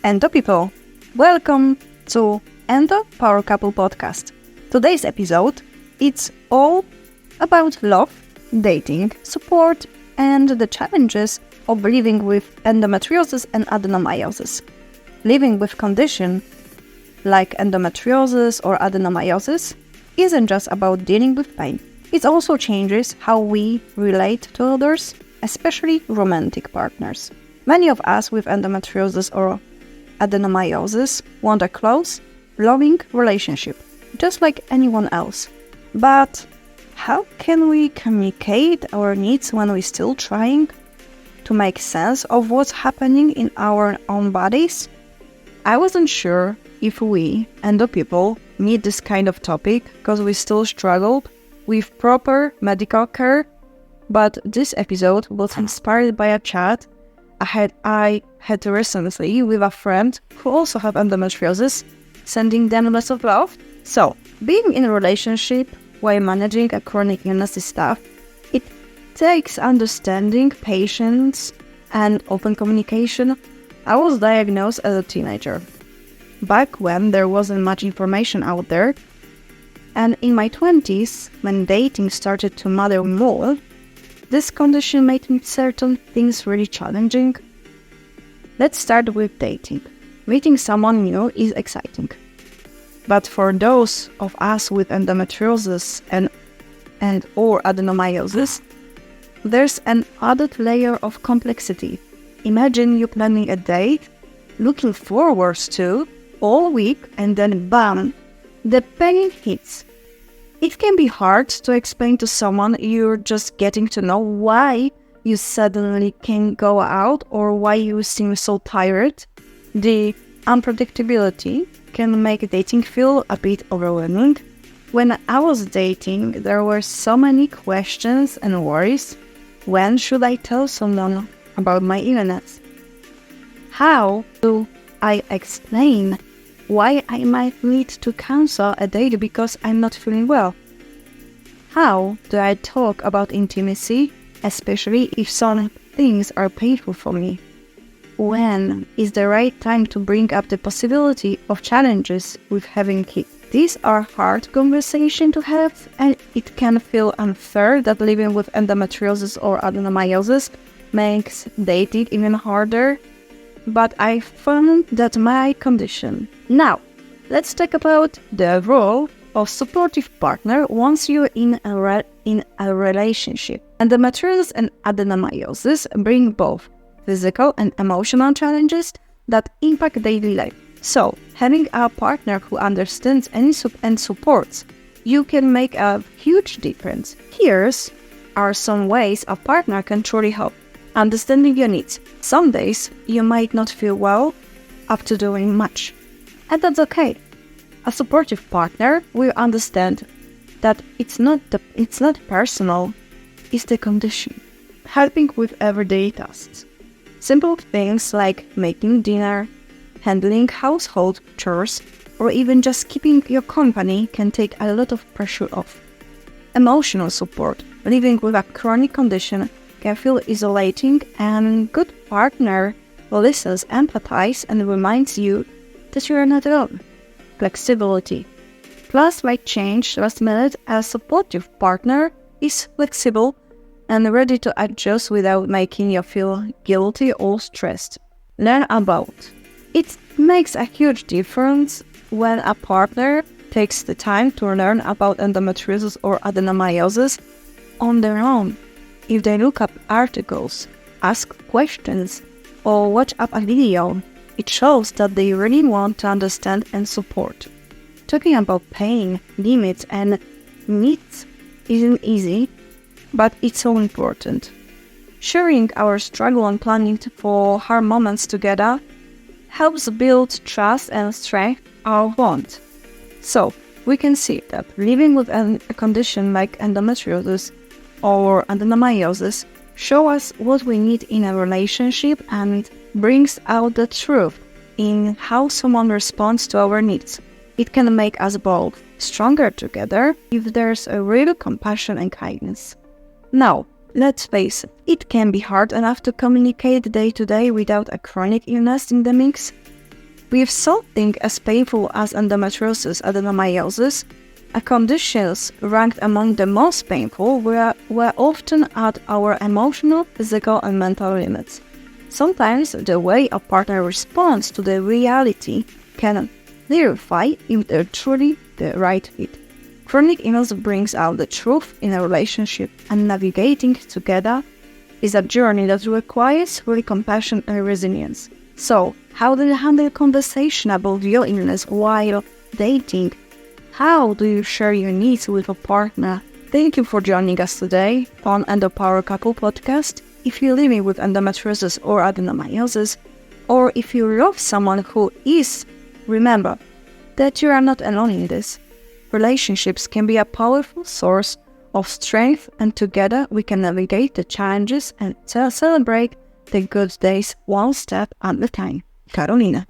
Endo people, welcome to EndoPower Couple podcast. Today's episode, it's all about love, dating, support, and the challenges of living with endometriosis and adenomyosis. Living with condition like endometriosis or adenomyosis isn't just about dealing with pain. It also changes how we relate to others, especially romantic partners. Many of us with endometriosis or adenomyosis want a close, loving relationship, just like anyone else. But how can we communicate our needs when we're still trying to make sense of what's happening in our own bodies? I wasn't sure if we, endo people, need this kind of topic because we still struggled with proper medical care, but this episode was inspired by a chat I had recently with a friend who also have endometriosis, sending them lots of love. So, being in a relationship while managing a chronic illness is tough. It takes understanding, patience, and open communication. I was diagnosed as a teenager, back when there wasn't much information out there, and in my 20s, when dating started to matter more, this condition made certain things really challenging. Let's start with dating. Meeting someone new is exciting. But for those of us with endometriosis and or adenomyosis, there's an added layer of complexity. Imagine you planning a date, looking forward to all week, and then bam, the pain hits. It can be hard to explain to someone you're just getting to know why you suddenly can't go out or why you seem so tired. The unpredictability can make dating feel a bit overwhelming. When I was dating, there were so many questions and worries. When should I tell someone about my illness? How do I explain why I might need to cancel a date because I'm not feeling well? How do I talk about intimacy, especially if some things are painful for me? When is the right time to bring up the possibility of challenges with having kids? These are hard conversations to have, and it can feel unfair that living with endometriosis or adenomyosis makes dating even harder. But I found that my condition. Now, let's talk about the role of supportive partner once you're in a relationship. Endometriosis and adenomyosis bring both physical and emotional challenges that impact daily life. So, having a partner who understands and supports you can make a huge difference. Here are some ways a partner can truly help. Understanding your needs. Some days you might not feel well after doing much, and that's okay. A supportive partner will understand that it's not personal, it's the condition. Helping with everyday tasks. Simple things like making dinner, handling household chores, or even just keeping your company can take a lot of pressure off. Emotional support. Living with a chronic condition can feel isolating, and good partner listens, empathizes, and reminds you that you are not alone. Flexibility. Plans might change last minute. A supportive partner is flexible and ready to adjust without making you feel guilty or stressed. Learn about. It makes a huge difference when a partner takes the time to learn about endometriosis or adenomyosis on their own. If they look up articles, ask questions, or watch up a video, it shows that they really want to understand and support. Talking about pain, limits, and needs isn't easy, but it's so important. Sharing our struggle and planning for hard moments together helps build trust and strengthen our bond. So, we can see that living with a condition like endometriosis or adenomyosis show us what we need in a relationship and brings out the truth in how someone responds to our needs. It can make us both stronger together if there's a real compassion and kindness. Now, let's face it can be hard enough to communicate day to day without a chronic illness in the mix. With something as painful as endometriosis, adenomyosis, conditions ranked among the most painful were often at our emotional, physical, and mental limits. Sometimes the way a partner responds to the reality can clarify if they're truly the right fit. Chronic illness brings out the truth in a relationship, and navigating together is a journey that requires really compassion and resilience. So, how do you handle conversation about your illness while dating? How do you share your needs with a partner? Thank you for joining us today on EndoPower Couple podcast. If you're living with endometriosis or adenomyosis, or if you love someone who is, remember that you are not alone in this. Relationships can be a powerful source of strength, and together we can navigate the challenges and celebrate the good days one step at a time. Carolina.